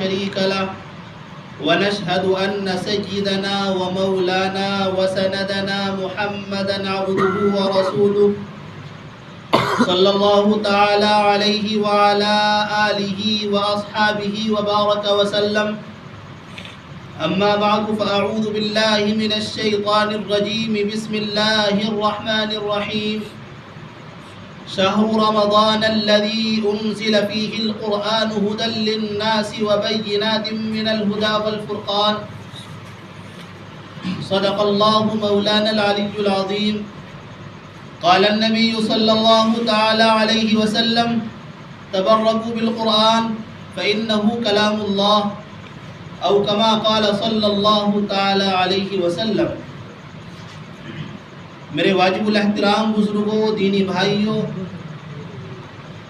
شريك له ونشهد أن سيدنا ومولانا وسندنا محمدا عبده ورسوله صلى الله تعالى عليه وعلى آله وأصحابه وبارك وسلم. أما بعد فأعوذ بالله من الشيطان الرجيم. بسم الله الرحمن الرحيم. شهر رمضان الذي أنزل فيه القرآن هدى للناس وبينات من الهدى والفرقان. صدق الله مولانا العلي العظيم. قال النبي صلى الله تعالى عليه وسلم تبركوا بالقرآن فإنه كلام الله او كما قال صلی اللہ تعالی علیہ وسلم. میرے واجب الاحترام بزرگوں، دینی بھائیوں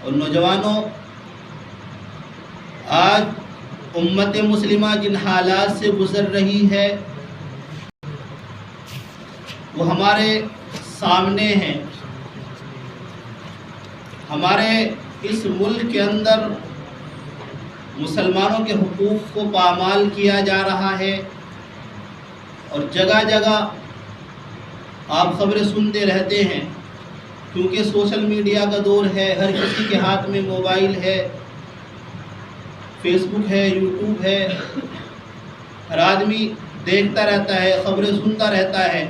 اور نوجوانوں، آج امت مسلمہ جن حالات سے گزر رہی ہے وہ ہمارے سامنے ہیں. ہمارے اس ملک کے اندر مسلمانوں کے حقوق کو پامال کیا جا رہا ہے اور جگہ جگہ آپ خبریں سنتے رہتے ہیں، کیونکہ سوشل میڈیا کا دور ہے. ہر کسی کے ہاتھ میں موبائل ہے، فیس بک ہے، یوٹیوب ہے. ہر آدمی دیکھتا رہتا ہے، خبریں سنتا رہتا ہے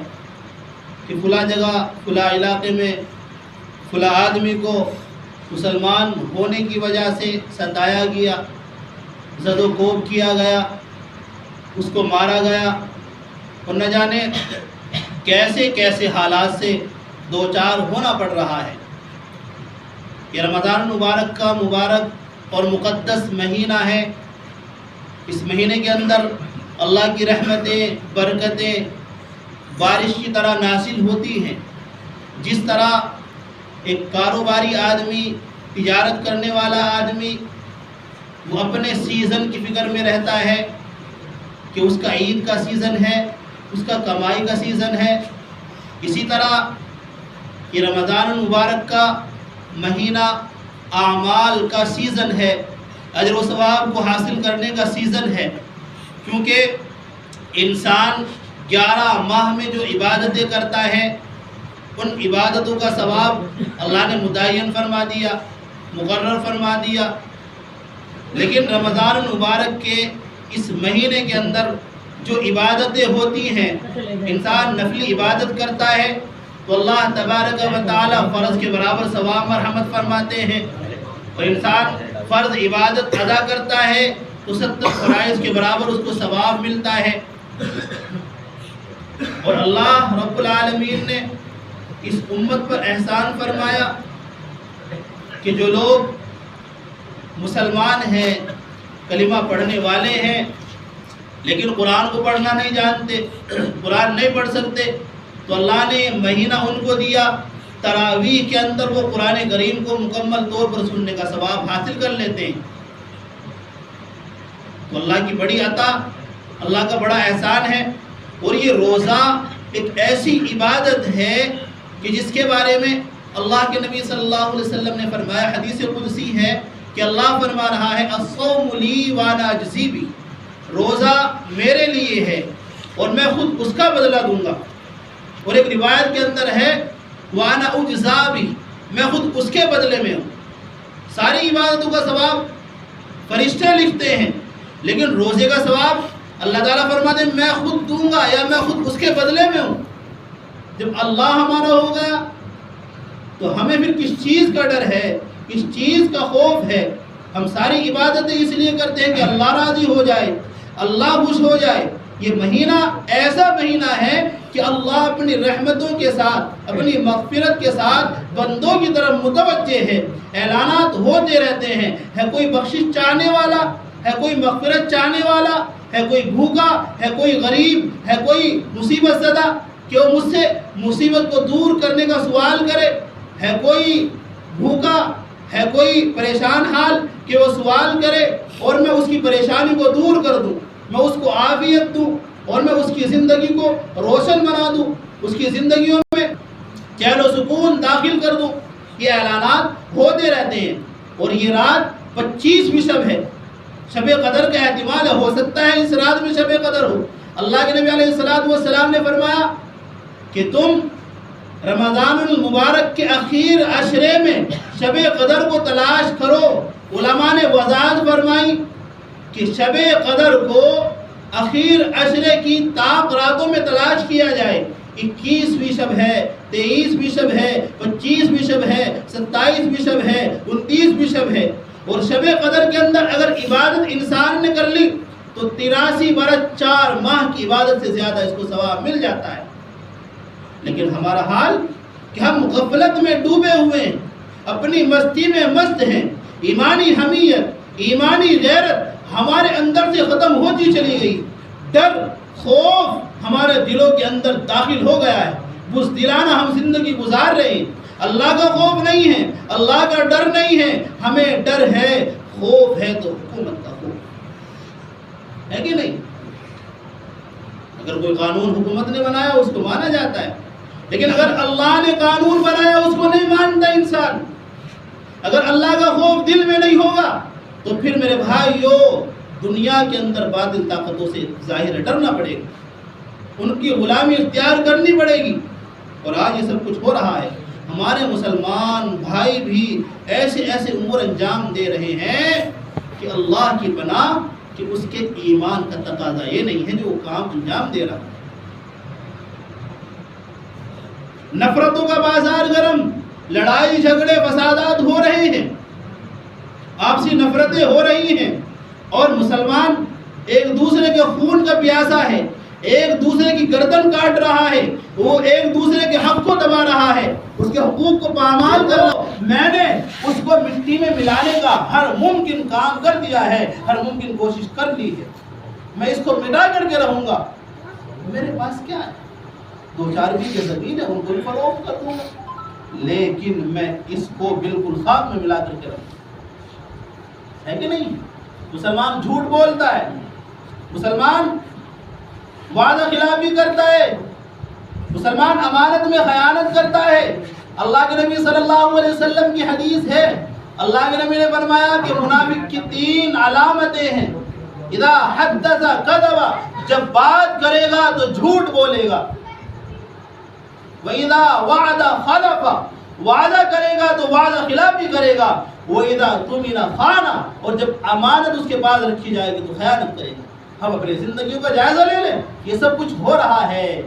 کہ فلاں جگہ فلاں علاقے میں فلاں آدمی کو مسلمان ہونے کی وجہ سے ستایا گیا، زد و کوب کیا گیا، اس کو مارا گیا، اور نہ جانے کیسے کیسے حالات سے دو چار ہونا پڑ رہا ہے. یہ رمضان المبارک کا مبارک اور مقدس مہینہ ہے. اس مہینے کے اندر اللہ کی رحمتیں، برکتیں بارش کی طرح نازل ہوتی ہیں. جس طرح ایک کاروباری آدمی، تجارت کرنے والا آدمی، وہ اپنے سیزن کی فکر میں رہتا ہے کہ اس کا عید کا سیزن ہے، اس کا کمائی کا سیزن ہے. اسی طرح یہ رمضان المبارک کا مہینہ اعمال کا سیزن ہے، اجر و ثواب کو حاصل کرنے کا سیزن ہے. کیونکہ انسان 11 ماہ میں جو عبادتیں کرتا ہے ان عبادتوں کا ثواب اللہ نے متعین فرما دیا، مقرر فرما دیا. لیکن رمضان المبارک کے اس مہینے کے اندر جو عبادتیں ہوتی ہیں، انسان نفلی عبادت کرتا ہے تو اللہ تبارک و تعالی فرض کے برابر ثواب مرحمت فرماتے ہیں، اور انسان فرض عبادت ادا کرتا ہے تو 70 فرائض کے برابر اس کو ثواب ملتا ہے. اور اللہ رب العالمین نے اس امت پر احسان فرمایا کہ جو لوگ مسلمان ہیں، کلمہ پڑھنے والے ہیں، لیکن قرآن کو پڑھنا نہیں جانتے، قرآن نہیں پڑھ سکتے، تو اللہ نے مہینہ ان کو دیا. تراویح کے اندر وہ قرآن کریم کو مکمل طور پر سننے کا ثواب حاصل کر لیتے ہیں. تو اللہ کی بڑی عطا، اللہ کا بڑا احسان ہے. اور یہ روزہ ایک ایسی عبادت ہے کہ جس کے بارے میں اللہ کے نبی صلی اللہ علیہ وسلم نے فرمایا، حدیث قدسی ہے کہ اللہ فرما رہا ہے الصوم لی وانا اجزی بی، روزہ میرے لیے ہے اور میں خود اس کا بدلہ دوں گا. اور ایک روایت کے اندر ہے وانا اجزا بی، میں خود اس کے بدلے میں ہوں. ساری عبادتوں کا ثواب فرشتے لکھتے ہیں، لیکن روزے کا ثواب اللہ تعالیٰ فرماتے ہیں میں خود دوں گا یا میں خود اس کے بدلے میں ہوں. جب اللہ ہمارا ہو گیا تو ہمیں پھر کس چیز کا ڈر ہے، کس چیز کا خوف ہے؟ ہم ساری عبادتیں اس لیے کرتے ہیں کہ اللہ راضی ہو جائے، اللہ خوش ہو جائے. یہ مہینہ ایسا مہینہ ہے کہ اللہ اپنی رحمتوں کے ساتھ، اپنی مغفرت کے ساتھ بندوں کی طرف متوجہ ہے. اعلانات ہوتے رہتے ہیں، ہے کوئی بخشش چاہنے والا، ہے کوئی مغفرت چاہنے والا، ہے کوئی بھوکا، ہے کوئی غریب، ہے کوئی مصیبت زدہ کہ وہ مجھ سے مصیبت کو دور کرنے کا سوال کرے، ہے کوئی بھوکا، ہے کوئی پریشان حال کہ وہ سوال کرے اور میں اس کی پریشانی کو دور کر دوں، میں اس کو عافیت دوں اور میں اس کی زندگی کو روشن بنا دوں، اس کی زندگیوں میں چین و سکون داخل کر دوں. یہ اعلانات ہوتے رہتے ہیں. اور یہ رات 25ویں شب ہے. شب قدر کا احتمال ہے، ہو سکتا ہے اس رات میں شب قدر ہو۔ اللہ کے نبی علیہ السلام نے فرمایا کہ تم رمضان المبارک کے اخیر عشرے میں شب قدر کو تلاش کرو۔ علماء نے وضاحت فرمائی کہ شب قدر کو اخیر عشرے کی طاق راتوں میں تلاش کیا جائے۔ 21ویں شب ہے، 23ویں شب ہے، 25ویں شب ہے، 27ویں شب ہے، 29ویں شب ہے۔ اور شب قدر کے اندر اگر عبادت انسان نے کر لی تو 83 برس 4 ماہ کی عبادت سے زیادہ اس کو ثواب مل جاتا ہے۔ لیکن ہمارا حال کہ ہم غفلت میں ڈوبے ہوئے ہیں، اپنی مستی میں مست ہیں، ایمانی حمیت، ایمانی غیرت ہمارے اندر سے ختم ہوتی چلی گئی، ڈر خوف ہمارے دلوں کے اندر داخل ہو گیا ہے، بزدلانہ ہم زندگی گزار رہے ہیں۔ اللہ کا خوف نہیں ہے، اللہ کا ڈر نہیں ہے، ہمیں ڈر ہے، خوف ہے تو حکومت کا خوف ہے کہ نہیں؟ اگر کوئی قانون حکومت نے بنایا اس کو مانا جاتا ہے، لیکن اگر اللہ نے قانون بنایا اس کو نہیں مانتا انسان۔ اگر اللہ کا خوف دل میں نہیں ہوگا تو پھر میرے بھائیو دنیا کے اندر باطل طاقتوں سے ظاہر ڈرنا پڑے گا، ان کی غلامی اختیار کرنی پڑے گی۔ اور آج یہ سب کچھ ہو رہا ہے، ہمارے مسلمان بھائی بھی ایسے ایسے امور انجام دے رہے ہیں کہ اللہ کی پناہ کہ اس کے ایمان کا تقاضا یہ نہیں ہے جو وہ کام انجام دے رہا ہے۔ نفرتوں کا بازار گرم، لڑائی جھگڑے فسادات ہو رہے ہیں، آپسی نفرتیں ہو رہی ہیں، اور مسلمان ایک دوسرے کے خون کا پیاسا ہے، ایک دوسرے کی گردن کاٹ رہا ہے، وہ ایک دوسرے کے حق کو دبا رہا ہے، اس کے حقوق کو پامال کر رہا ہے۔ میں نے اس کو مٹی میں ملانے کا ہر ممکن کام کر دیا ہے، ہر ممکن کوشش کر لی ہے، میں اس کو مٹا کر کے رہوں گا۔ میرے پاس کیا ہے؟ 2-4 بیگھے زمین ہے، ان کو فروخت کر دوں گا، لیکن میں اس کو بالکل خاک میں ملا کر کے رہوں گا، ہے کہ نہیں؟ مسلمان جھوٹ بولتا ہے، مسلمان وعدہ خلافی کرتا ہے، مسلمان امانت میں خیانت کرتا ہے۔ اللہ کے نبی صلی اللہ علیہ وسلم کی حدیث ہے، اللہ کے نبی نے فرمایا کہ منافق کی 3 علامتیں ہیں۔ اذا حدث کذب، جب بات کرے گا تو جھوٹ بولے گا، وَإِذَا وَعَدَ خَلَفَ، وعدہ کرے گا تو وعدہ خلافی کرے گا، وَإِذَا تُمِنَ خَانَ، اور جب امانت اس کے پاس رکھی جائے گی تو خیانت کرے گا۔ ہم اپنی زندگیوں کا جائزہ لے لیں، یہ سب کچھ ہو رہا ہے،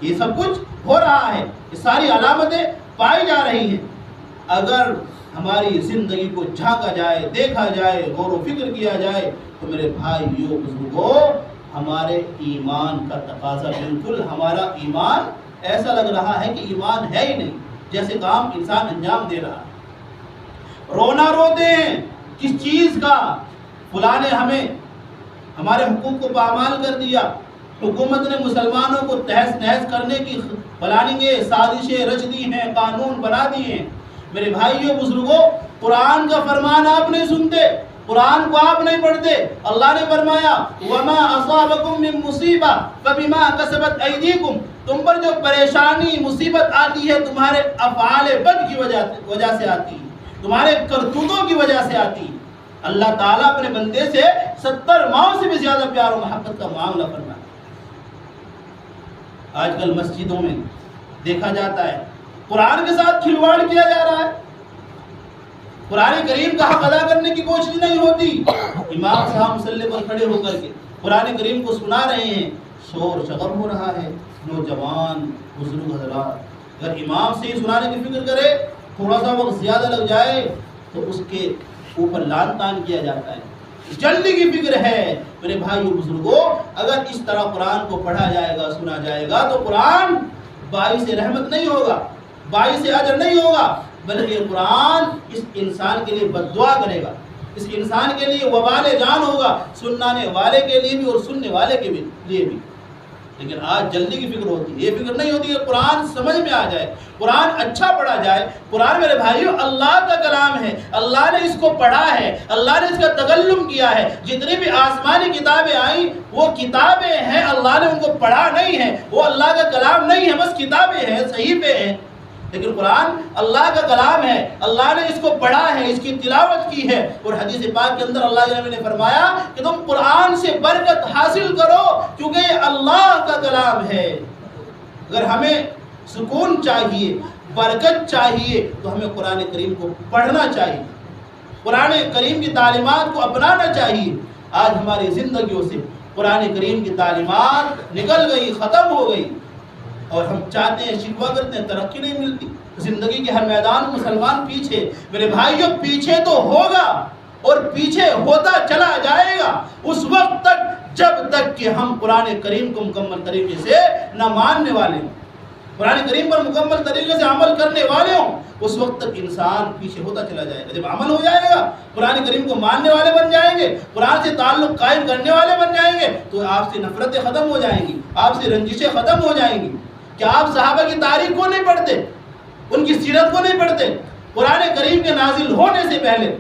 یہ سب کچھ ہو رہا ہے، یہ ساری علامتیں پائی جا رہی ہیں۔ اگر ہماری زندگی کو جھانکا جائے، دیکھا جائے، غور و فکر کیا جائے تو میرے بھائیو بزرگوں ہمارے ایمان کا تقاضا بالکل، ہمارا ایمان ایسا لگ رہا ہے کہ ایمان ہے ہی نہیں، جیسے کام انسان انجام دے رہا ہے۔ رونا روتے ہیں کس چیز کا؟ فلاں نے ہمارے حقوق کو پامال کر دیا، حکومت نے مسلمانوں کو تہس نہس کرنے کی پلاننگیں سازشیں رچ دی ہیں، قانون بنا دیے ہیں۔ میرے بھائیوں بزرگوں قرآن کا فرمان آپ نہیں سنتے، قرآن کو آپ نہیں پڑھتے۔ اللہ نے فرمایا وَمَا أَصَابَكُم مِّن مُّصِيبَةٍ فَبِمَا كَسَبَتْ أَيْدِيكُمْ، تم پر جو پریشانی مصیبت آتی ہے تمہارے افعال بد کی وجہ سے آتی ہے، تمہارے کرتوتوں کی وجہ سے آتی ہے۔ اللہ تعالیٰ اپنے بندے سے 70 ماؤں سے بھی زیادہ پیار و محبت کا معاملہ فرماتا ہے۔ آج کل مسجدوں میں دیکھا جاتا ہے قرآن کے ساتھ کھلواڑ کیا جا رہا ہے، قرآن کریم کا حق ادا کرنے کی کوشش نہیں ہوتی۔ امام صاحب مصلی پر کھڑے ہو کر کے قرآن کریم کو سنا رہے ہیں، شور شغب ہو رہا ہے، نوجوان بزرگ حضرات اگر امام سے ہی سنانے کی فکر کرے، تھوڑا سا وقت زیادہ لگ جائے تو اس کے اوپر لان تان کیا جاتا ہے۔ جلدی کی فکر ہے۔ میرے بھائیو بزرگوں اگر اس طرح قرآن کو پڑھا جائے گا، سنا جائے گا تو قرآن باعث رحمت نہیں ہوگا، باعث اجر نہیں ہوگا، بلکہ قرآن اس انسان کے لیے بد دعا کرے گا، اس انسان کے لیے وبال جان ہوگا، سنانے والے کے لیے بھی اور سننے والے کے لیے بھی۔ لیکن آج جلدی کی فکر ہوتی ہے، یہ فکر نہیں ہوتی کہ قرآن سمجھ میں آ جائے، قرآن اچھا پڑھا جائے۔ قرآن میرے بھائیو اللہ کا کلام ہے، اللہ نے اس کو پڑھا ہے، اللہ نے اس کا تکلم کیا ہے۔ جتنی بھی آسمانی کتابیں آئیں وہ کتابیں ہیں، اللہ نے ان کو پڑھا نہیں ہے، وہ اللہ کا کلام نہیں ہے، بس کتابیں ہیں، صحیفے ہیں۔ لیکن قرآن اللہ کا کلام ہے، اللہ نے اس کو پڑھا ہے، اس کی تلاوت کی ہے، اور حدیث پاک کے اندر اللہ کے نبی نے فرمایا کہ تم قرآن سے برکت حاصل کرو کیونکہ یہ اللہ کا کلام ہے۔ اگر ہمیں سکون چاہیے، برکت چاہیے، تو ہمیں قرآن کریم کو پڑھنا چاہیے، قرآن کریم کی تعلیمات کو اپنانا چاہیے۔ آج ہماری زندگیوں سے قرآن کریم کی تعلیمات نکل گئی، ختم ہو گئی، اور ہم چاہتے ہیں، شکوہ کرتے ہیں، ترقی نہیں ملتی، زندگی کے ہر میدان میں مسلمان پیچھے۔ میرے بھائیوں، پیچھے تو ہوگا اور پیچھے ہوتا چلا جائے گا اس وقت تک جب تک کہ ہم قرآن کریم کو مکمل طریقے سے نہ ماننے والے ہوں، قرآن کریم پر مکمل طریقے سے عمل کرنے والے ہوں، اس وقت تک انسان پیچھے ہوتا چلا جائے گا۔ جب عمل ہو جائے گا، قرآن کریم کو ماننے والے بن جائیں گے، قرآن سے تعلق قائم کرنے والے بن جائیں گے، تو آپ سے نفرتیں ختم ہو جائیں گی، آپ سے رنجشیں ختم ہو جائیں گی۔ کیا آپ صحابہ کی تاریخ کو نہیں پڑھتے، ان کی سیرت کو نہیں پڑھتے؟ قرآن کریم کے نازل ہونے سے پہلے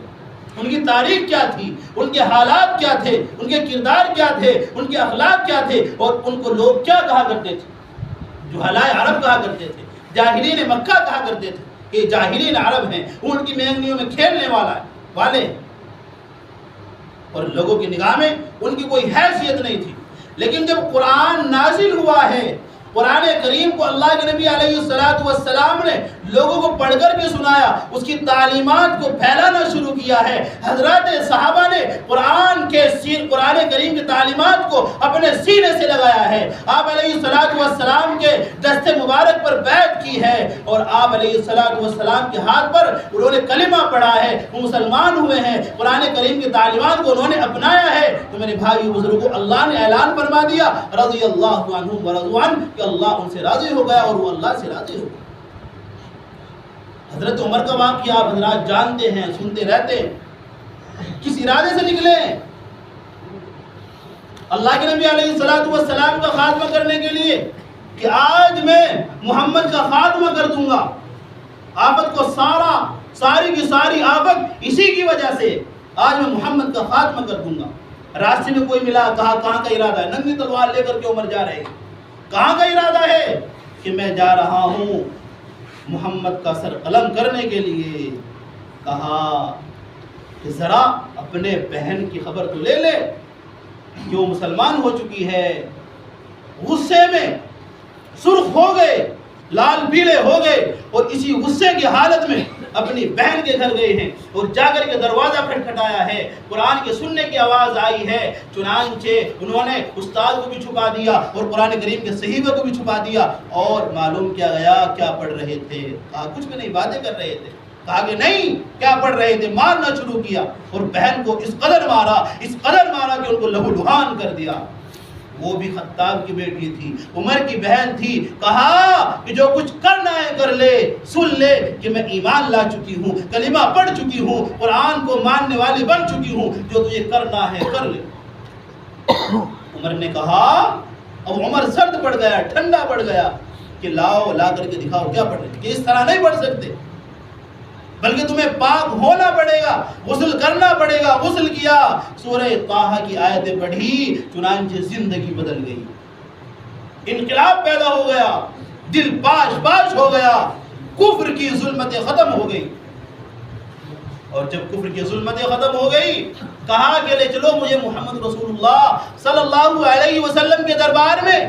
ان کی تاریخ کیا تھی، ان کے حالات کیا تھے، ان کے کردار کیا تھے، ان کے اخلاق کیا تھے، اور ان کو لوگ کیا کہا کرتے تھے؟ جہلاء عرب کہا کرتے تھے، جاہلین مکہ کہا کرتے تھے کہ جاہلین عرب ہیں، اونٹ کی مہنگیوں میں کھیلنے والے، اور لوگوں کی نگاہ میں ان کی کوئی حیثیت نہیں تھی۔ لیکن جب قرآن نازل ہوا ہے، قرآن کریم کو اللہ کے نبی علیہ السلام نے لوگوں کو پڑھ کر کے سنایا، اس کی تعلیمات کو پھیلانا شروع کیا ہے۔ حضرات صحابہ نے قرآن کریم کی تعلیمات کو اپنے سینے سے لگایا ہے، آپ علیہ السلام کے دست مبارک پر بیعت کی ہے، اور آپ علیہ السلام کے ہاتھ پر انہوں نے کلمہ پڑھا ہے، وہ مسلمان ہوئے ہیں، قرآن کریم کی تعلیمات کو انہوں نے اپنایا ہے۔ تو میرے بھائی بزرگوں، اللہ نے اعلان فرما دیا رضی اللہ عنہم ورضوا عنہ، کہ اللہ ان سے راضی ہو گیا اور وہ اللہ سے راضی ہو گیا۔ حضرت عمر کا واقعہ آپ حضرات جانتے ہیں، سنتے رہتے ہیں، کس ارادے سے نکلے؟ اللہ کے نبی علیہ السلام کا خاتمہ کرنے کے لیے کہ آج میں محمد کا خاتمہ کر دوں گا، آفت کو ساری کی ساری آفت اسی کی وجہ سے، آج میں محمد کا خاتمہ کر دوں گا۔ راستے میں کوئی ملا، کہا کہاں کا ارادہ ہے؟ ننگی تلوار لے کر کے عمر جا رہے ہیں، کہاں کا ارادہ ہے؟ کہ میں جا رہا ہوں محمد کا سر قلم کرنے کے لیے۔ کہا کہ ذرا اپنے بہن کی خبر تو لے لے کہ وہ مسلمان ہو چکی ہے۔ غصے میں سرخ ہو گئے، لال پیلے ہو گئے، اور اسی غصے کی حالت میں اپنی بہن کے گھر گئے ہیں، اور جا کر کے دروازہ کھٹکھٹایا ہے، قرآن کے سننے کی آواز آئی ہے۔ چنانچہ انہوں نے استاد کو بھی چھپا دیا اور قرآن کریم کے صحیفے کو بھی چھپا دیا، اور معلوم کیا گیا کیا پڑھ رہے تھے؟ کہا کچھ بھی نہیں، باتیں کر رہے تھے۔ کہا کہ نہیں، کیا پڑھ رہے تھے؟ مارنا شروع کیا، اور بہن کو اس قدر مارا کہ ان کو لہو لہان کر دیا۔ وہ بھی خطاب کی بیٹی تھی، عمر کی بہن تھی۔ کہا کہ جو کچھ کرنا ہے کر لے، سن لے کہ میں ایمان لا چکی ہوں، کلمہ پڑھ چکی ہوں، قرآن کو ماننے والی بن چکی ہوں، جو تجھے کرنا ہے کر لے۔ عمر نے کہا، اب عمر سرد پڑ گیا، ٹھنڈا پڑ گیا کہ لاؤ، لا کر کے دکھاؤ کیا پڑھ رہے، کہ اس طرح نہیں پڑھ سکتے، بلکہ تمہیں پاک ہونا پڑے گا، غسل کرنا پڑے گا۔ غسل کیا، سورہ طٰہٰ کی آیتیں پڑھی، چنانچہ زندگی بدل گئی، انقلاب پیدا ہو گیا، دل باش ہو گیا، کفر کی ظلمتیں ختم ہو گئی۔ اور جب کفر کی ظلمتیں ختم ہو گئی، کہا کہ لے چلو مجھے محمد رسول اللہ صلی اللہ علیہ وسلم کے دربار میں،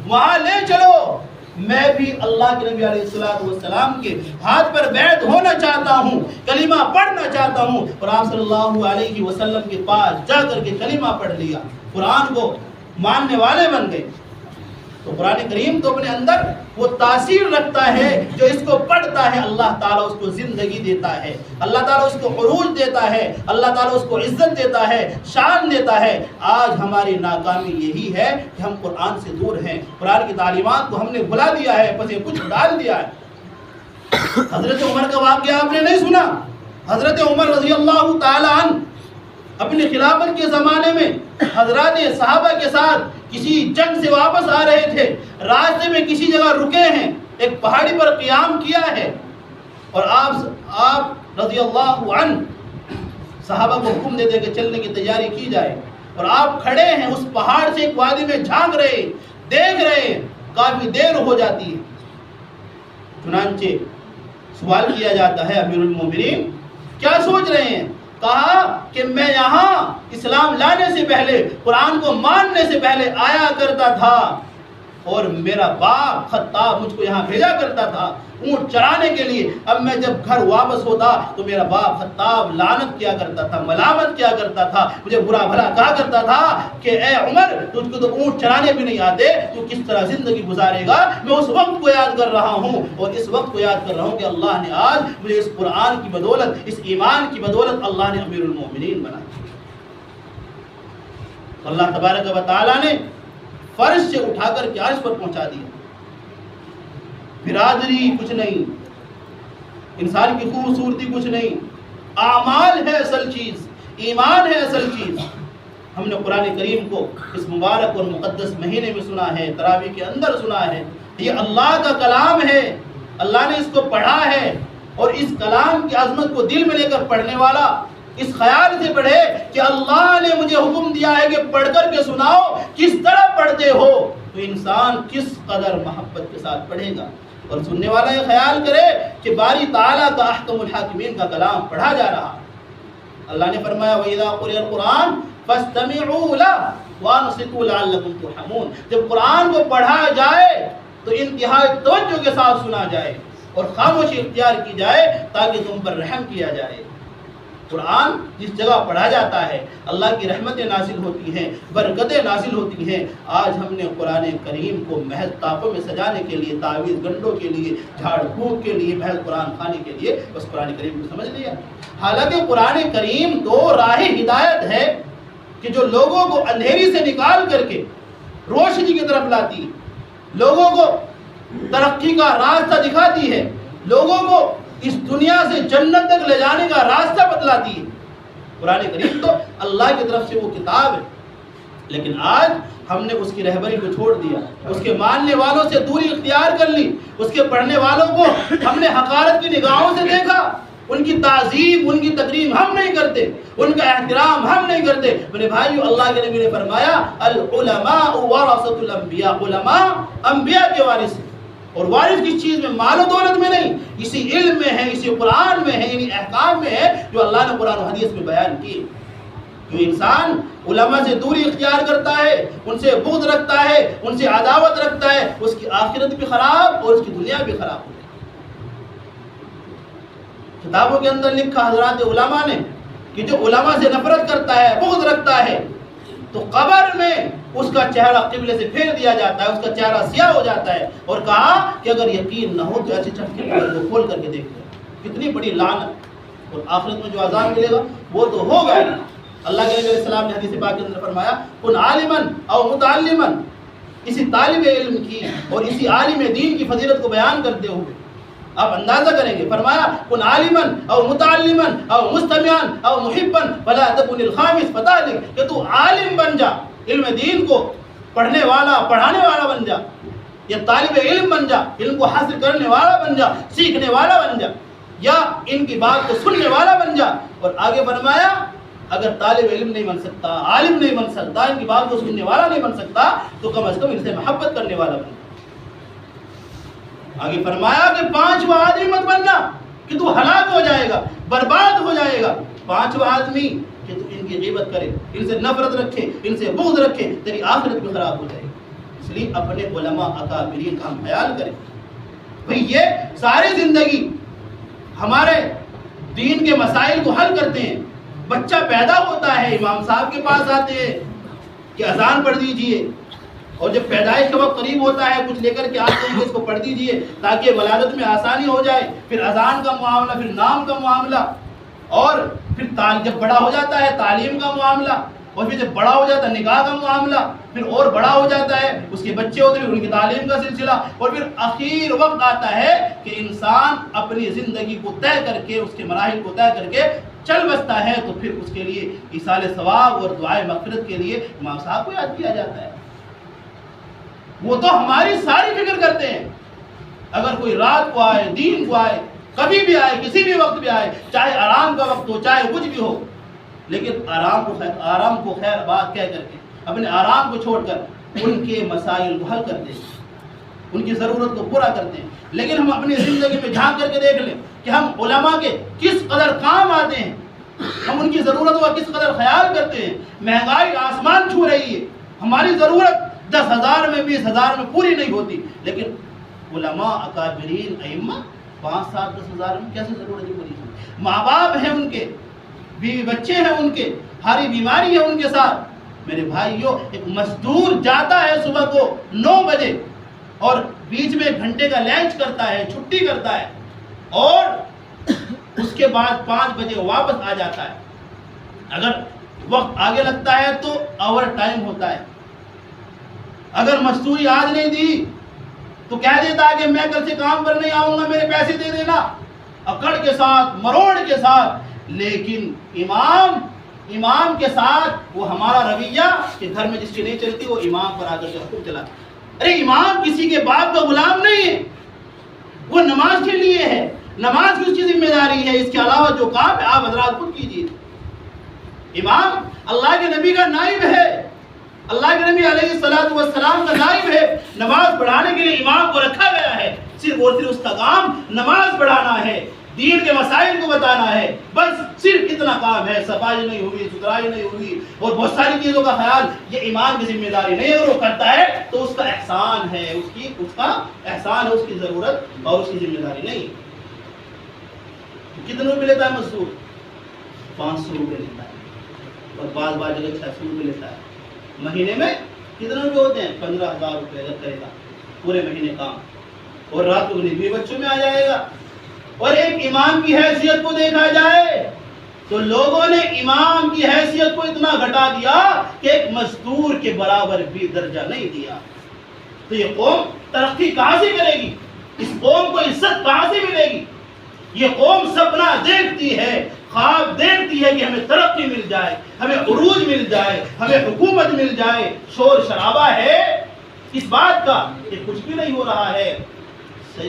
وہاں لے چلو، میں بھی اللہ کے نبی علیہ السلام کے ہاتھ پر بیعت ہونا چاہتا ہوں، کلمہ پڑھنا چاہتا ہوں۔ اور آپ صلی اللہ علیہ وسلم کے پاس جا کر کے کلمہ پڑھ لیا، قرآن کو ماننے والے بن گئے۔ تو قرآن کریم تو اپنے اندر وہ تاثیر رکھتا ہے، جو اس کو پڑھتا ہے اللہ تعالیٰ اس کو زندگی دیتا ہے، اللہ تعالیٰ اس کو عروج دیتا ہے، اللہ تعالیٰ اس کو عزت دیتا ہے، شان دیتا ہے۔ آج ہماری ناکامی یہی ہے کہ ہم قرآن سے دور ہیں، قرآن کی تعلیمات کو ہم نے بھلا دیا ہے، پسے کچھ ڈال دیا ہے۔ حضرت عمر کا واقعہ آپ نے نہیں سنا؟ حضرت عمر رضی اللہ تعالیٰ عنہ اپنی خلافت کے زمانے میں حضرات صحابہ کے ساتھ کسی جنگ سے واپس آ رہے تھے، راستے میں کسی جگہ رکے ہیں، ایک پہاڑی پر قیام کیا ہے، اور آپ رضی اللہ عنہ صحابہ کو حکم دے دے کہ چلنے کی تیاری کی جائے، اور آپ کھڑے ہیں اس پہاڑ سے ایک وادی میں جھانک رہے، دیکھ رہے، کافی دیر ہو جاتی ہے۔ چنانچہ سوال کیا جاتا ہے امیر المومنین کیا سوچ رہے ہیں؟ کہا کہ میں یہاں اسلام لانے سے پہلے، قرآن کو ماننے سے پہلے آیا کرتا تھا، اور میرا باپ خطاب مجھ کو یہاں بھیجا کرتا تھا اونٹ چرانے کے لیے۔ اب میں جب گھر واپس ہوتا تو میرا باپ خطاب لعنت کیا کرتا تھا، ملامت کیا کرتا تھا، مجھے برا بھلا کہا کرتا تھا کہ اے عمر تجھ کو تو اونٹ چرانے بھی نہیں آتے، تو کس طرح زندگی گزارے گا۔ میں اس وقت کو یاد کر رہا ہوں، اور اس وقت کو یاد کر رہا ہوں کہ اللہ نے آج مجھے اس قرآن کی بدولت، اس ایمان کی بدولت اللہ نے امیر المومنین بنایا۔ اللہ تبارک و تعالیٰ نے فرش سے اٹھا کر کے عرش پر پہنچا دیا۔ برادری کچھ نہیں، انسان کی خوبصورتی کچھ نہیں، اعمال ہے اصل چیز، ایمان ہے اصل چیز۔ ہم نے قرآن کریم کو اس مبارک اور مقدس مہینے میں سنا ہے، تراویح کے اندر سنا ہے۔ یہ اللہ کا کلام ہے، اللہ نے اس کو پڑھا ہے، اور اس کلام کی عظمت کو دل میں لے کر پڑھنے والا اس خیال سے پڑھے کہ اللہ نے مجھے حکم دیا ہے کہ پڑھ کر کے سناؤ، کس طرح پڑھتے ہو، تو انسان کس قدر محبت کے ساتھ پڑھے گا۔ اور سننے والا یہ خیال کرے کہ باری تعالیٰ کا احکم الحاکمین کا کلام پڑھا جا رہا۔ اللہ نے فرمایا وَإِذَا قُرِئَ الْقُرْآنُ فَاسْتَمِعُوا لَهُ وَأَنصِتُوا لَعَلَّكُمْ تُرْحَمُونَ۔ جب قرآن کو پڑھا جائے تو انتہائی توجہ کے ساتھ سنا جائے اور خاموشی اختیار کی جائے تاکہ تم پر رحم کیا جائے۔ قرآن جس جگہ پڑھا جاتا ہے اللہ کی رحمتیں نازل ہوتی ہیں، برکتیں نازل ہوتی ہیں۔ آج ہم نے قرآن کریم کو محض طاقوں میں سجانے کے لیے، تعویذ گنڈوں کے لیے، جھاڑ پھونک کے لیے، محض قرآن خانے کے لیے بس قرآن کریم کو سمجھ لیا۔ حالانکہ قرآن کریم تو راہ ہدایت ہے کہ جو لوگوں کو اندھیری سے نکال کر کے روشنی کی طرف لاتی ہے، لوگوں کو ترقی کا راستہ دکھاتی ہے، لوگوں کو اس دنیا سے جنت تک لے جانے کا راستہ بتلاتی ہے۔ قرآن کریم تو اللہ کی طرف سے وہ کتاب ہے، لیکن آج ہم نے اس کی رہبری کو چھوڑ دیا، اس کے ماننے والوں سے دوری اختیار کر لی، اس کے پڑھنے والوں کو ہم نے حقارت کی نگاہوں سے دیکھا، ان کی تعظیم، ان کی تکریم ہم نہیں کرتے، ان کا احترام ہم نہیں کرتے۔ میرے بھائیو، اللہ کے نبی نے فرمایا العلماء ورثۃ الانبیاء، علماء انبیاء کے وارث ہیں، اور وارث کس چیز میں؟ مال و دولت میں نہیں، اسی علم میں ہے، اسی قرآن میں ہے، انہی احکام میں ہے جو اللہ نے قرآن و حدیث میں بیان کیے۔ جو انسان علماء سے دوری اختیار کرتا ہے، ان سے بغض رکھتا ہے، ان سے عداوت رکھتا ہے، اس کی آخرت بھی خراب اور اس کی دنیا بھی خراب ہو جائے۔ کتابوں کے اندر لکھا حضرات علماء نے کہ جو علماء سے نفرت کرتا ہے، بغض رکھتا ہے، تو قبر میں اس کا چہرہ قبلے سے پھیر دیا جاتا ہے، اس کا چہرہ سیاہ ہو جاتا ہے، اور کہا کہ اگر یقین نہ ہو تو ایسے چٹ کے قبر کو کھول کر کے دیکھ لیں۔ کتنی بڑی لعنت، اور آخرت میں جو عذاب ملے گا وہ تو ہوگا ہی۔ اللہ کے نبی علیہ السلام نے حدیث پاک کے اندر فرمایا کن عالما او متعلما، اسی طالب علم کی اور اسی عالم دین کی فضیلت کو بیان کرتے ہوئے آپ اندازہ کریں گے، فرمایا کن عالما او متعلما او مستمعا او محبا فلا تكن الخامس فتالک، کہ تو عالم بن جا، علم دین کو پڑھنے والا، پڑھانے والا بن جا، یا طالب علم بن جا، علم کو حاصل کرنے والا بن جا، سیکھنے والا بن جا، یا ان کی بات کو سننے والا بن جا۔ اور آگے فرمایا اگر طالب علم نہیں بن سکتا، عالم نہیں بن سکتا، ان کی بات کو سننے والا نہیں بن سکتا، تو کم از کم ان سے محبت کرنے والا بن جا۔ آگے فرمایا کہ پانچواں آدمی مت بننا کہ تو ہلاک ہو جائے گا، برباد ہو جائے گا۔ پانچواں آدمی کہ تو ان کی غیبت کرے، ان سے نفرت رکھے، ان سے بغض رکھے، تیری آخرت بھی خراب ہو جائے گی۔ اس لیے اپنے علماء اکابرین کا ہم خیال کریں۔ بھئی یہ ساری زندگی ہمارے دین کے مسائل کو حل کرتے ہیں۔ بچہ پیدا ہوتا ہے، امام صاحب کے پاس آتے ہیں کہ اذان پڑھ دیجئے، اور جب پیدائش کا وقت قریب ہوتا ہے کچھ لے کر کے آتے ہیں کہ اس کو پڑھ دیجئے تاکہ ولادت میں آسانی ہو جائے، پھر اذان کا معاملہ، پھر نام کا معاملہ، اور پھر جب بڑا ہو جاتا ہے تعلیم کا معاملہ، اور پھر جب بڑا ہو جاتا ہے نکاح کا معاملہ، پھر اور بڑا ہو جاتا ہے اس کے بچے ہوتے ہیں ان کی تعلیم کا سلسلہ، اور پھر اخیر وقت آتا ہے کہ انسان اپنی زندگی کو طے کر کے، اس کے مراحل کو طے کر کے چل بستا ہے، تو پھر اس کے لیے ایصال ثواب اور دعائے مغفرت کے لیے امام صاحب کو یاد کیا جاتا ہے۔ وہ تو ہماری ساری فکر کرتے ہیں۔ اگر کوئی رات کو آئے، دین کو آئے، کبھی بھی آئے، کسی بھی وقت بھی آئے، چاہے آرام کا وقت ہو، چاہے کچھ بھی ہو، لیکن آرام کو خیر بات کہہ کر کے اپنے آرام کو چھوڑ کر ان کے مسائل کو حل کر دے۔ ان کی ضرورت کو پورا کرتے ہیں. لیکن ہم اپنی زندگی میں جھانک کر کے دیکھ لیں کہ ہم علماء کے کس قدر کام آتے ہیں, ہم ان کی ضرورتوں کا کس قدر خیال کرتے ہیں. مہنگائی آسمان چھو رہی ہے, ہماری ضرورت 10,000 میں 20,000 میں پوری نہیں ہوتی, لیکن علماء اکابرین ائمہ 5, 7, 10,000 میں کیسے ضرورت پوری ہوتی. ماں باپ ہیں ان کے, بیوی بچے ہیں ان کے, ہاری بیماری ہے ان کے ساتھ. میرے بھائیو, ایک مزدور جاتا ہے صبح کو 9 بجے اور بیچ میں 1 گھنٹے کا لنچ کرتا ہے, چھٹی کرتا ہے, اور اس کے بعد 5 بجے واپس آ جاتا ہے. اگر وقت آگے لگتا ہے تو اوور ٹائم ہوتا ہے. اگر مزدوری آج نہیں دی تو کہہ دیتا ہے کہ میں کل سے کام پر نہیں آؤں گا, میرے پیسے دے دینا, اکڑ کے ساتھ, مروڑ کے ساتھ. لیکن امام کے ساتھ وہ ہمارا رویہ کہ گھر میں جس کی نہیں چلتی وہ امام پر آ کر کے حکم چلاتا. ارے امام کسی کے باپ کا غلام نہیں ہے, وہ نماز کے لیے ہے, نماز کی اس کی ذمہ داری ہے. اس کے علاوہ جو کام ہے آپ حضرات خود کیجیے. امام اللہ کے نبی کا نائب ہے, اللہ کے نبی علیہ السلام کا نائب ہے. نماز پڑھانے کے لیے امام کو رکھا گیا ہے, صرف اور صرف اس کا کام نماز پڑھانا ہے, دین کے مسائل کو بتانا ہے, بس صرف اتنا کام ہے. صفائی نہیں ہوئی, ستھرائی نہیں ہوئی اور بہت ساری چیزوں کا خیال, یہ امام کی ذمہ داری نہیں. اگر وہ کرتا ہے تو اس کا احسان ہے, اس کا احسان ہے, اس کی ضرورت اور اس کی ذمہ داری نہیں. کتنے روپے لیتا ہے مزدور؟ 500 روپے لیتا ہے, اور بعض جگہ 600 روپے لیتا ہے. مہینے میں کتنے روپے ہوتے ہیں؟ 15,000 روپے اگر کرے گا پورے مہینے کام, اور رات کو بھی بچوں میں آ جائے گا. اور ایک امام کی حیثیت کو دیکھا جائے تو لوگوں نے امام کی حیثیت کو اتنا گھٹا دیا کہ ایک مزدور کے برابر بھی درجہ نہیں دیا. تو یہ قوم ترقی کہاں سے کرے گی؟ اس قوم کو عزت کہاں سے ملے گی؟ یہ قوم سپنا دیکھتی ہے, خواب دیکھتی ہے کہ ہمیں ترقی مل جائے, ہمیں عروج مل جائے, ہمیں حکومت مل جائے. شور شرابہ ہے اس بات کا کہ کچھ بھی نہیں ہو رہا ہے,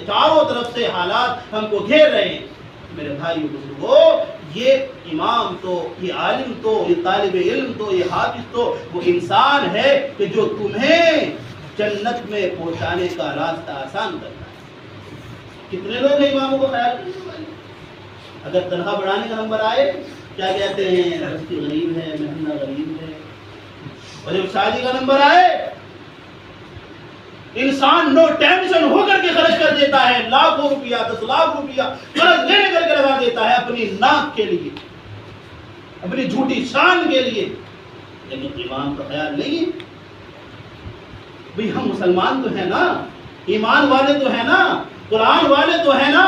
چاروں طرف سے حالات ہم کو گھیر رہے ہیں. میرے بھائیو بزرگو, یہ امام تو, یہ عالم تو, یہ طالب علم تو, یہ حافظ تو وہ انسان ہے کہ جو تمہیں جنت میں پہنچانے کا راستہ آسان کرتا ہے. کتنے لوگ ہیں اماموں کو خیال کرنے والے؟ اگر تنخواہ بڑھانے کا نمبر آئے کیا کہتے ہیں؟ بستی غریب ہے, مہنگا غریب ہے. اور جب شادی کا نمبر آئے انسان نو ٹینشن ہو کر کے خرچ کر دیتا ہے, لاکھوں روپیہ, 10 لاکھ روپیہ قرض لے کر کے لگا دیتا ہے اپنی ناک کے لیے, اپنی جھوٹی شان کے لیے. لیکن ایمان کا خیال نہیں ہے. بھئی ہم مسلمان تو ہیں نا, ایمان والے تو ہیں نا, قرآن والے تو ہیں نا,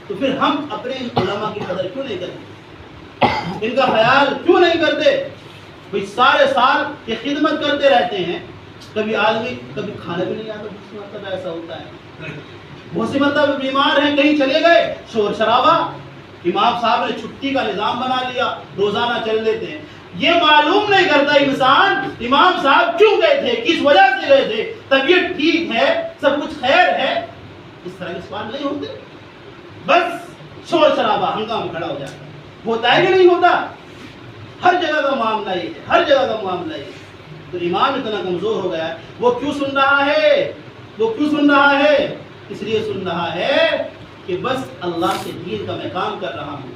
تو پھر ہم اپنے علماء کی قدر کیوں نہیں کرتے, ان کا خیال کیوں نہیں کرتے؟ بھئی سارے سال یہ خدمت کرتے رہتے ہیں, کبھی آدمی کبھی کھانا بھی نہیں آتا. دوسری مرتبہ ایسا ہوتا ہے, بہت سی مرتبہ بیمار ہیں, کہیں چلے گئے, شور شرابہ, امام صاحب نے چھٹی کا نظام بنا لیا, روزانہ چل لیتے ہیں. یہ معلوم نہیں کرتا انسان امام صاحب کیوں گئے تھے, کس وجہ سے گئے تھے, طبیعت ٹھیک ہے, سب کچھ خیر ہے. اس طرح کے سوال نہیں ہوتے, بس شور شرابہ, ہنگامہ کھڑا ہو جاتا ہے. ہوتا ہے کہ نہیں ہوتا؟ ہر جگہ کا معاملہ یہ ہے, ہر جگہ کا معاملہ یہ ہے. تو ایمان اتنا کمزور ہو گیا ہے. وہ کیوں سن رہا ہے؟ وہ کیوں سن رہا ہے؟ اس لیے سن رہا ہے کہ بس اللہ کے دین کا میں کام کر رہا ہوں,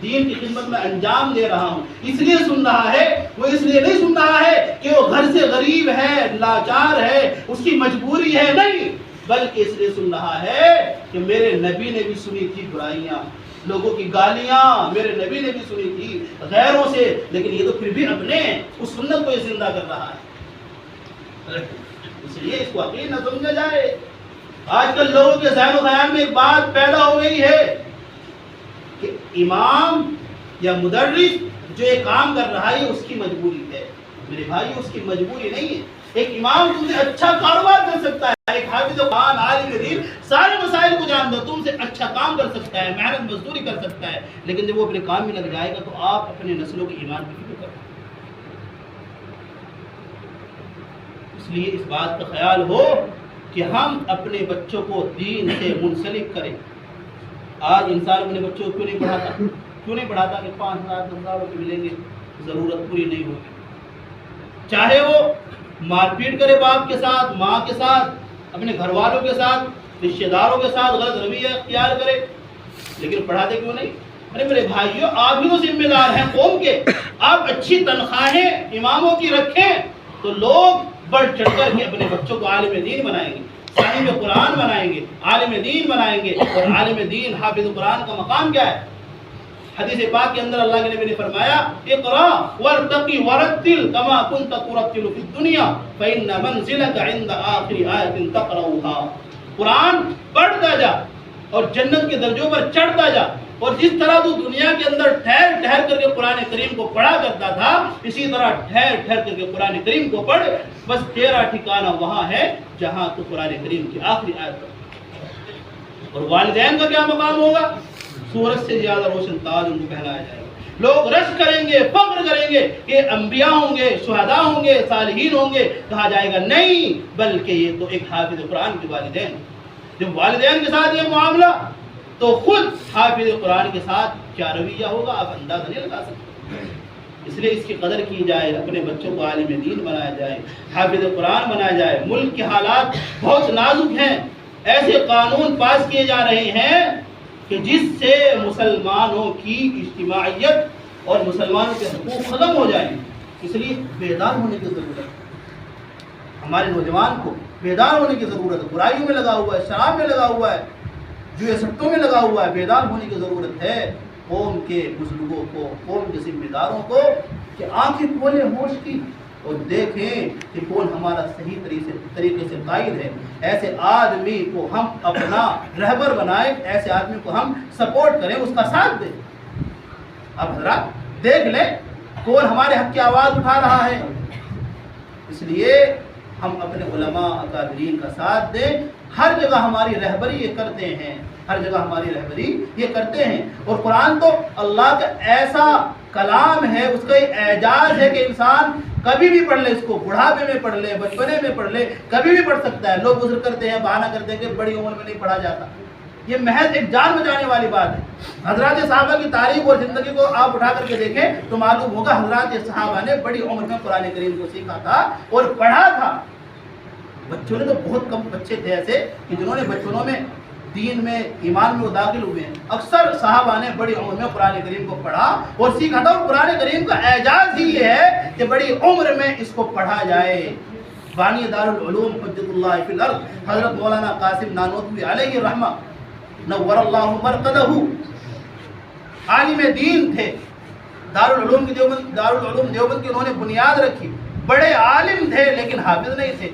دین کی خدمت میں انجام دے رہا ہوں, اس لیے سن رہا ہے. وہ اس لیے نہیں سن رہا ہے کہ وہ گھر سے غریب ہے, لاچار ہے, اس کی مجبوری ہے, نہیں, بلکہ اس لیے سن رہا ہے کہ میرے نبی نے بھی سنی تھی برائیاں, لوگوں کی گالیاں میرے نبی نے بھی سنی تھی غیروں سے, لیکن یہ تو پھر بھی اپنے اس سنت کو یہ زندہ کر رہا ہے. اس لیے اس کو عقیل نہ سمجھا جائے. آج کل لوگوں کے ذہن و خیال میں ایک بات پیدا ہو گئی ہے کہ امام یا مدرس جو یہ کام کر رہا ہے اس کی مجبوری ہے. میرے بھائی اس کی مجبوری نہیں ہے. ایک امام تم سے اچھا کاروبار کر سکتا ہے, ایک حافظ قرآن, عالم دین, سارے مسائل کو جانتا ہے, تم سے اچھا کام کر سکتا ہے, محنت مزدوری کر سکتا ہے, لیکن جب وہ اپنے کام میں لگ جائے گا تو آپ اپنے نسلوں کے ایمان کی فکر کریں. اس لیے اس بات کا خیال ہو کہ ہم اپنے بچوں کو دین سے منسلک کریں. آج انسان اپنے بچوں کو کیوں نہیں پڑھاتا کہ 5,000 10,000 روپے ملیں گے, ضرورت پوری نہیں ہوگی. چاہے وہ مار پیٹ کرے باپ کے ساتھ, ماں کے ساتھ, اپنے گھر والوں کے ساتھ، رشتہ داروں کے ساتھ غلط رویہ اختیار کرے، لیکن پڑھاتے کیوں نہیں؟ ارے میرے بھائیوں، آپ ہی تو ذمہ دار ہیں قوم کے. آپ اچھی تنخواہیں اماموں کی رکھیں تو لوگ بڑھ چڑھ کر کے اپنے بچوں کو عالم دین بنائیں گے، صاحب قرآن بنائیں گے، عالم دین بنائیں گے. اور عالم دین حافظ قرآن کا مقام کیا ہے؟ حدیث پاک کے اندر اللہ کے نبی نے فرمایا اقرا وارتقی ورتل کما كنت ترتل في الدنيا فإن منزلك عند آخر آیۃ تقرأها. قرآن پڑھتا جا اور جنت کے درجوں پر چڑھتا جا، اور جس طرح تو دنیا کے اندر ٹھہر ٹھہر کر کے قرآن کریم کو پڑھا کرتا تھا، اسی طرح ٹھہر ٹھہر کر کے قرآن کریم کو پڑھ. بس تیرا ٹھکانہ وہاں ہے جہاں تو قرآن کریم کی آخری آیت پڑھ. اور والدین کا کیا مقام ہوگا؟ سورج سے زیادہ روشن تاج ان کو پہنایا جائے گا. لوگ رشک کریں گے، فخر کریں گے کہ انبیاء ہوں گے، شہداء ہوں گے، صالحین ہوں گے. کہا جائے گا نہیں، بلکہ یہ تو ایک حافظ قرآن کے والدین. جب والدین کے ساتھ یہ معاملہ، تو خود حافظ قرآن کے ساتھ کیا رویہ ہوگا آپ اندازہ نہیں لگا سکتے. اس لیے اس کی قدر کی جائے، اپنے بچوں کو عالم دین بنایا جائے، حافظ قرآن بنایا جائے. ملک کے حالات بہت نازک ہیں، ایسے قانون پاس کیے جا رہے ہیں کہ جس سے مسلمانوں کی اجتماعیت اور مسلمانوں کے حقوق ختم ہو جائیں. اس لیے بیدار ہونے کی ضرورت ہے. ہمارے نوجوان کو بیدار ہونے کی ضرورت ہے. برائیوں میں لگا ہوا ہے، شراب میں لگا ہوا ہے، جوئے سٹوں میں لگا ہوا ہے. بیدار ہونے کی ضرورت ہے. قوم کے بزرگوں کو، قوم کے ذمہ داروں کو کہ آنکھیں کھولیں ہوش کی اور دیکھیں کہ کون ہمارا صحیح طریقے سے قائد ہے. ایسے آدمی کو ہم اپنا رہبر بنائیں، ایسے آدمی کو ہم سپورٹ کریں، اس کا ساتھ دیں. اب حضرات دیکھ لیں کون ہمارے حق کی آواز اٹھا رہا ہے. اس لیے ہم اپنے علماء اکابرین کا ساتھ دیں. ہر جگہ ہماری رہبری یہ کرتے ہیں، ہر جگہ ہماری رہبری یہ کرتے ہیں. اور قرآن تو اللہ کا ایسا کلام ہے، اس کا یہ اعجاز ہے کہ انسان کبھی بھی پڑھ لے، اس کو بڑھاپے میں پڑھ لے، بچپنے میں پڑھ لے، کبھی بھی پڑھ سکتا ہے. لوگ گزر کرتے ہیں، بہانہ کرتے ہیں کہ بڑی عمر میں نہیں پڑھا جاتا. یہ محض ایک جان بچانے والی بات ہے. حضرات صحابہ کی تاریخ اور زندگی کو آپ اٹھا کر کے دیکھیں تو معلوم ہوگا حضرات صحابہ نے بڑی عمر میں قرآن کریم کو سیکھا تھا اور پڑھا تھا. بچوں نے تو بہت کم بچے تھے ایسے کہ جنہوں نے بچپنوں میں دین میں، ایمان میں وہ داخل ہوئے ہیں. اکثر صحابہ نے بڑی عمر میں قرآن کریم کو پڑھا اور سیکھا تھا. اور قرآن کریم کا اعجاز ہی یہ ہے کہ بڑی عمر میں اس کو پڑھا جائے. بانی دارالعلوم حجت اللہ فی الارض حضرت مولانا قاسم نانوتوی علیہ الرحمہ نور اللہ مرقدہ عالم دین تھے. دارالعلوم دیوبند کی انہوں نے بنیاد رکھی. بڑے عالم تھے لیکن حافظ نہیں تھے.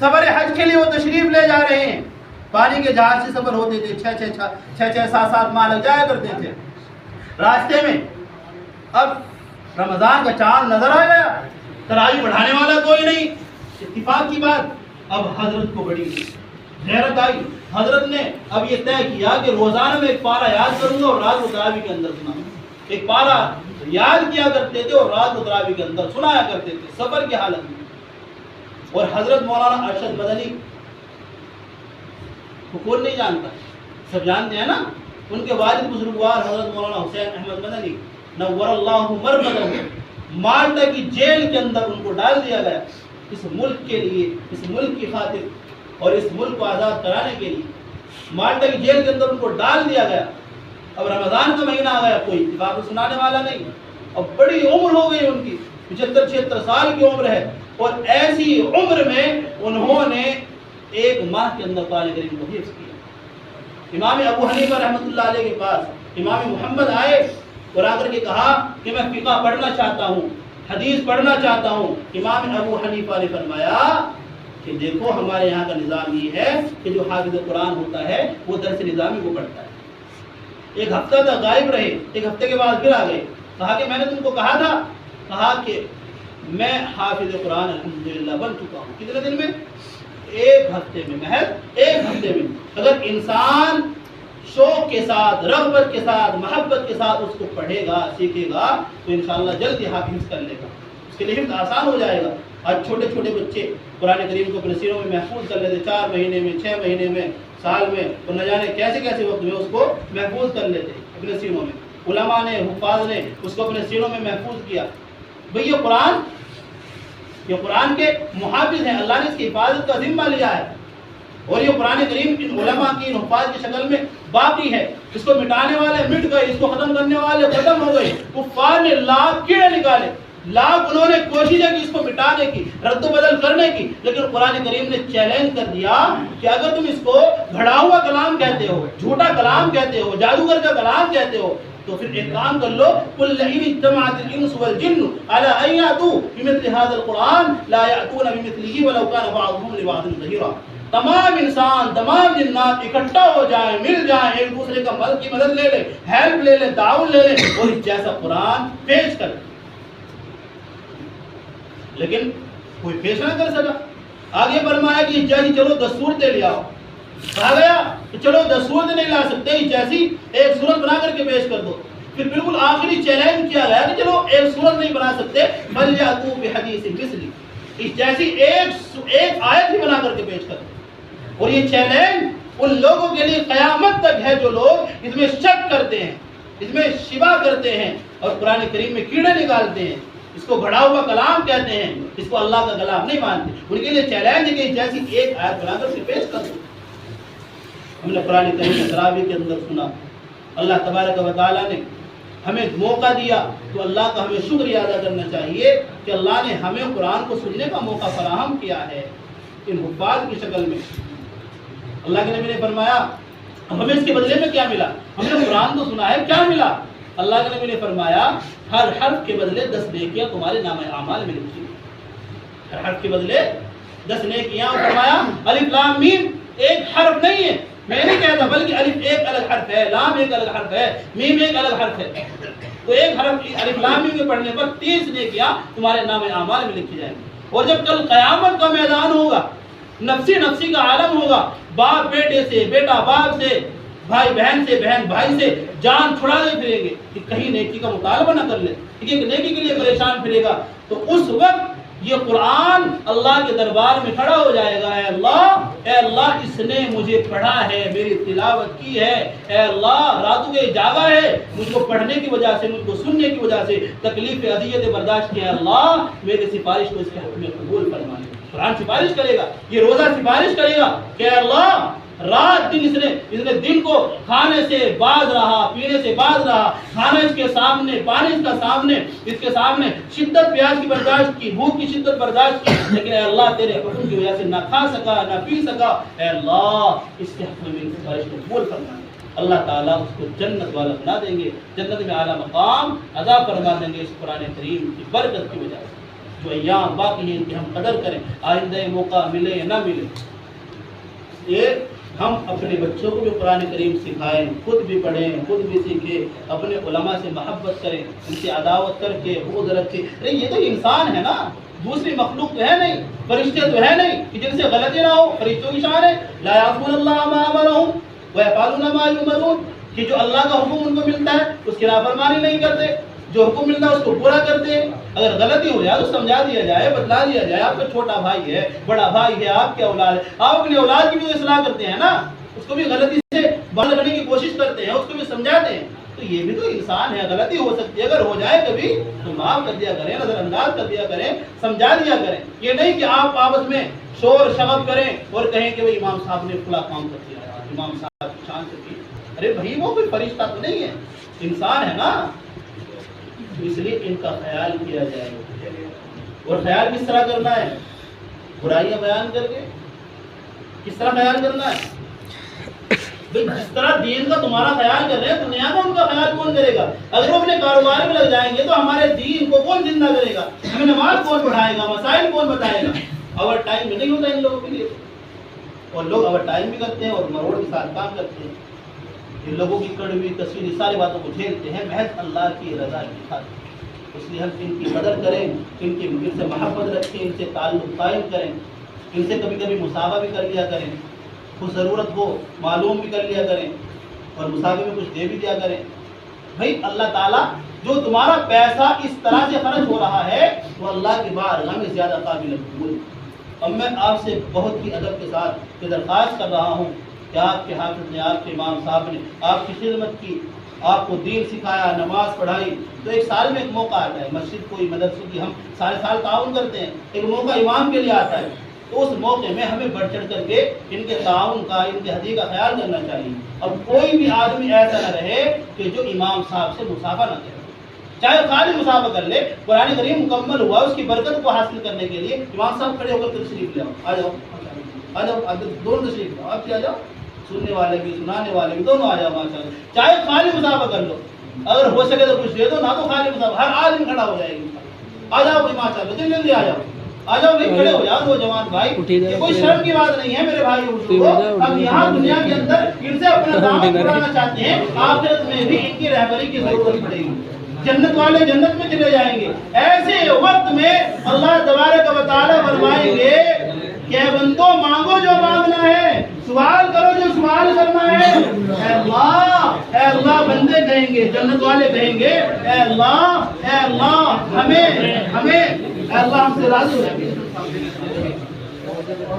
سفر حج کے لیے وہ تشریف لے جا رہے ہیں، پانی کے جہاز سے سفر ہوتے تھے، 6-7 ماہ لگ جایا کرتے تھے. راستے میں اب رمضان کا چاند نظر آ گیا، تراویح پڑھانے والا کوئی نہیں. اتفاق کی بات اب حضرت کو بڑی حیرت آئی. حضرت نے اب یہ طے کیا کہ روزانہ میں ایک پارہ یاد کروں گا اور رات کو تراویح کے اندر سناؤں. ایک پارہ یاد کیا کرتے تھے اور رات کو تراویح کے اندر سنایا کرتے تھے سفر کی حالت میں. اور حضرت مولانا ارشد مدنی کو کون نہیں جانتا؟ سب جانتے ہیں نا. ان کے والد بزرگوار حضرت مولانا حسین احمد مدنی نور اللہ مرقدہ مالٹا کی جیل کے اندر ان کو ڈال دیا گیا اس ملک کے لیے، اس ملک کی خاطر اور اس ملک کو آزاد کرانے کے لیے. مالٹا کی جیل کے اندر ان کو ڈال دیا گیا. اب رمضان کا مہینہ آ گیا، کوئی اتفاق سنانے والا نہیں. اب بڑی عمر ہو گئی ان کی، 75-76 سال کی عمر ہے. اور ایسی عمر میں انہوں نے 1 ماہ کے اندر قرآن کریم کو حفظ کیا. امام ابو حنیفہ رحمۃ اللہ علیہ کے پاس امام محمد آئے اور آ کر کے کہا کہ میں فقہ پڑھنا چاہتا ہوں، حدیث پڑھنا چاہتا ہوں. امام ابو حنیفہ نے فرمایا کہ دیکھو ہمارے یہاں کا نظام یہ ہے کہ جو حافظ قرآن ہوتا ہے وہ درس نظامی کو پڑھتا ہے. 1 ہفتہ تک غائب رہے، 1 ہفتے کے بعد پھر آ گئے. کہا کہ میں نے تم کو کہا تھا. کہا کہ میں حافظ قرآن الحمدللہ بن چکا ہوں. کتنے دن میں؟ 1 ہفتے میں، محض 1 ہفتے میں. اگر انسان شوق کے ساتھ، رغبت کے ساتھ، محبت کے ساتھ اس کو پڑھے گا، سیکھے گا تو انشاءاللہ جلدی حافظ کر لے گا. اس کے لیے حفظ آسان ہو جائے گا. آج چھوٹے چھوٹے بچے قرآن کریم کو اپنے سینوں میں محفوظ کر لیتے، 4 مہینے میں، 6 مہینے میں، سال میں، اور نہ جانے کیسے کیسے وقت میں اس کو محفوظ کر لیتے اپنے سینوں میں. علماء نے، حفاظ نے اس کو اپنے سینوں میں محفوظ کیا. بھئی یہ قرآن کے محافظ ہیں. اللہ نے اس کی حفاظت کا ذمہ لیا ہے اور یہ قرآن کریم ان علماء کی ان حفاظ کی شکل میں باقی ہے. اس کو مٹانے والے مٹ گئے, اس کو ختم کرنے والے ختم ہو گئے. کفار نے لاکھ کیڑے نکالے, لاکھ انہوں نے کوشش کی اس کو مٹانے کی, رد و بدل کرنے کی, لیکن قرآن کریم نے چیلنج کر دیا کہ اگر تم اس کو گھڑا ہوا کلام کہتے ہو, جھوٹا کلام کہتے ہو, جادوگر کا کلام کہتے ہو, تو پھر ایک کام کر لو, قل لئن اجتمعت الانس والجن على ان ياتوا بمثل هذا القرآن لا ياتون بمثله ولو كان بعضهم لبعض ظهيرا. تمام انسان, تمام جنات اکٹھا ہو جائیں, مل جائیں, ایک دوسرے کا مدد کی مدد لے لیں, ہیلپ لے لیں, تعاون لے لیں اور اس جیسا قرآن پیش کریں, لیکن کوئی پیش نہ کر سکا. آگے فرمایا کہ جیسی چلو 10 صورتیں لے آؤ. کہا گیا کہ چلو 10 صورتیں نہیں لا سکتے, جیسی ایک صورت بنا کر کے پیش کر دو. پھر بالکل آخری چیلنج کیا گیا کہ چلو ایک صورت نہیں بنا سکتے, بل یاتوا بحدیث مثلی, اس جیسی ایک آیت ہی بنا کر کے پیش کر دو. اور یہ چیلنج ان لوگوں کے لیے قیامت تک ہے جو لوگ اس میں شک کرتے ہیں, اس میں شبہ کرتے ہیں اور قرآن کریم میں کیڑے نکالتے ہیں, اس کو گھڑا ہوا کلام کہتے ہیں, اس کو اللہ کا کلام نہیں مانتے. ان کے لیے چیلنج ہے کہ جیسی ایک آیت بنا کر کے پیش کر دو. ہم نے قرآن کریم تراویح کے اندر سنا, اللہ تبارک و تعالیٰ نے ہمیں موقع دیا تو اللہ کا ہمیں شکریہ ادا کرنا چاہیے کہ اللہ نے ہمیں قرآن کو سننے کا موقع فراہم کیا ہے ان حفاظ کی شکل میں. اللہ کے نبی نے فرمایا ہمیں اس کے بدلے میں کیا ملا, ہم نے قرآن تو سنا ہے, کیا ملا؟ اللہ کے نبی نے فرمایا ہر حرف کے بدلے 10 نیکیاں تمہارے نام اعمال میں لکھی. ہر حرف کے بدلے 10 نیکیاں. اور فرمایا الف لام میم ایک حرف نہیں ہے, میں نہیں کہتا, بلکہ الف ایک الگ حرف ہے, لام ایک الگ حرف ہے, میم ایک الگ حرف ہے. تو ایک حرف الف لام میم کے پڑھنے پر 30 نیکیاں تمہارے نام اعمال میں لکھی جائیں گی. اور جب کل قیامت کا میدان ہوگا, نفسی نفسی کا عالم ہوگا, باپ بیٹے سے, بیٹا باپ سے, بھائی بہن سے, بہن بھائی سے جان چھڑا دے پھریں گے کہ کہیں نیکی کا مطالبہ نہ کر لے, ایک نیکی کے لیے پریشان پھرے گا. تو اس وقت یہ قرآن اللہ کے دربار میں کھڑا ہو جائے گا, اے اللہ اس نے مجھے پڑھا ہے, میری تلاوت کی ہے, اے اللہ راتوں کے جاگا ہے, مجھ کو پڑھنے کی وجہ سے, مجھ کو سننے کی وجہ سے تکلیف اذیت برداشت کی, اللہ میری سفارش کو اس کے حق میں قبول فرما لے. قرآن سفارش کرے گا, یہ روزہ سفارش کرے گا کہ اللہ رات دن اس نے دن کو کھانے سے باز رہا, پینے سے باز رہا, کھانا اس کے سامنے, پانی اس کا سامنے, اس کے سامنے, شدت پیاس کی برداشت کی, بھوک کی شدت برداشت کی, لیکن اے اللہ تیرے حکم کی وجہ سے نہ کھا سکا نہ پی سکا, اے اللہ اس کے حق میں میری سفارش کو قبول فرما. اللہ تعالیٰ اس کو جنت والا بنا دیں گے, جنت میں اعلیٰ مقام عطا فرما دیں گے اس قرآن کریم کی برکت کی وجہ سے. جو ایام باقی ہیں ان کی ہم قدر کریں, آئندہ موقع ملے یا نہ ملے, یہ ہم اپنے بچوں کو بھی قرآن کریم سکھائیں, خود بھی پڑھیں, خود بھی سیکھیں, اپنے علماء سے محبت کریں, ان سے عداوت کر کے بغض رکھیں. ارے یہ تو انسان ہے نا, دوسری مخلوق تو ہے نہیں, فرشتے تو ہے نہیں کہ جن سے غلطی نہ ہو. فرشتوں کی شان ہے لا یعصون اللہ ما امرهم ویفعلون ما یؤمرون, کہ جو اللہ کا حکم ان کو ملتا ہے اس کی نافرمانی نہیں کرتے, جو حکم ملتا ہے اس کو پورا کرتے ہیں. اگر غلطی ہو جائے تو سمجھا دیا جائے, بتلا دیا جائے, آپ کا چھوٹا بھائی ہے, بڑا بھائی ہے, آپ کے اولاد ہے, آپ اپنی اولاد کی بھی اصلاح کرتے ہیں نا, اس کو بھی غلطی سے باہر کرنے کی کوشش کرتے ہیں, اس کو بھی سمجھاتے ہیں. تو یہ بھی تو انسان ہے, غلطی ہو سکتی ہے, اگر ہو جائے کبھی تو معاف کر دیا کریں, نظر انداز کر دیا کریں, سمجھا دیا کریں. یہ نہیں کہ آپ آپس میں شور شغب کریں اور کہیں کہ وہ امام صاحب نے فلاں کام کر دیا, امام صاحب کی شان سے کی. ارے بھائی وہ کوئی فرشتہ تو نہیں ہے, انسان ہے نا, اس لیے ان کا خیال کیا جائے. اور خیال کس طرح کرنا ہے, برائیاں بیان کر کے کس طرح خیال کرنا ہے؟ بھئی جس طرح دین کا تمہارا خیال کر رہے ہیں, دنیا کا ان کا خیال کون کرے گا؟ اگر وہ اپنے کاروبار میں لگ جائیں گے تو ہمارے دین کو کون زندہ کرے گا؟ ہمیں نماز کون پڑھائے گا؟ مسائل کون بتائے گا؟ اوور ٹائم میں نہیں ہوتا ان لوگوں کے لیے, اور لوگ اوور ٹائم بھی کرتے ہیں اور مروڑ کے ساتھ کام کرتے ہیں. ان لوگوں کی کڑوی تصویر ساری باتوں کو جھیلتے ہیں محض اللہ کی رضا کی خاطر. اس لیے ہم ان کی قدر کریں, ان سے محبت رکھیں, ان سے تعلق قائم کریں, ان سے کبھی کبھی مسابہ بھی کر لیا کریں, کچھ ضرورت ہو معلوم بھی کر لیا کریں, اور مسابے میں کچھ دے بھی دیا کریں. بھائی اللہ تعالیٰ جو تمہارا پیسہ اس طرح سے خرچ ہو رہا ہے وہ اللہ کی بارگاہ میں زیادہ قابل قبول. اب میں آپ سے بہت ہی ادب کے ساتھ درخواست کر رہا ہوں کہ آپ کے حافظ نے, آپ کے امام صاحب نے آپ کی خدمت کی, آپ کو دین سکھایا, نماز پڑھائی, تو ایک سال میں ایک موقع آتا ہے, مسجد کوئی مدرسے کی ہم سارے سال تعاون کرتے ہیں, ایک موقع امام کے لیے آتا ہے, تو اس موقع میں ہمیں بڑھ چڑھ کر کے ان کے تعاون کا، ان کے ہدیے کا خیال کرنا چاہیے. اور کوئی بھی آدمی ایسا نہ رہے کہ جو امام صاحب سے مسافہ نہ کرے، چاہے خالی مسافہ کر لے. قرآن کریم مکمل ہوا، اس کی برکت کو حاصل کرنے کے لیے امام صاحب کھڑے ہو کر تشریف لے آؤ. آ جاؤ دونوں تشریف لے آؤ. آپ کیا جاؤ، سننے والے بھی سنانے والے بھی دونوں آ جاؤ ماشاء اللہ. چاہے خالی مسافہ کر لو، اگر ہو سکے تو کچھ دے دو، نہ تو خالی مسافہ. ہر آدمی کھڑا ہو جائے گا. آ جاؤ بھائی ماشاء اللہ، جلدی آ جاؤ. آ جاؤ بھائی، کھڑے ہو جاؤ نوجوان بھائی. کوئی شرم کی بات نہیں ہے میرے بھائی بزرگوں. ہم یہاں دنیا کے اندر ان سے اپنا دامن چھڑانا چاہتے ہیں، آخرت میں بھی ان کی رہبری کی ضرورت پڑے گی. جنت والے جنت میں چلے جائیں گے. ایسے وقت میں اللہ تبارک و تعالیٰ فرمائیں گے کہ بندو مانگو جو مانگنا ہے، سوال کرو جو سوال کرنا ہے. اے اللہ بندے کہیں گے، جنت والے کہیں گے اے اللہ ہمیں اے اللہ ہم سے راضی ہو جائیے.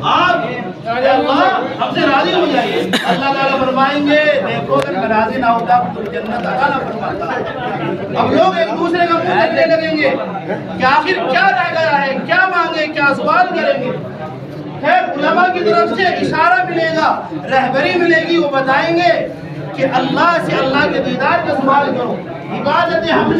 آپ اے اللہ ہم سے راضی ہو جائیے. اللہ تعالیٰ فرمائیں گے دیکھو اگر میں راضی نہ ہوتا تو جنت عطا نہ فرماتا. اب لوگ ایک دوسرے کا منہ تکنے لگیں گے کہ آخر کیا رہ گیا ہے، کیا مانگے، کیا سوال کریں گے. خیر علماء کی طرف سے اشارہ ملے گا، رہبری ملے گی. وہ بتائیں گے کہ اللہ سے اللہ کے دیدار کا سوال کرو. عبادتیں ہم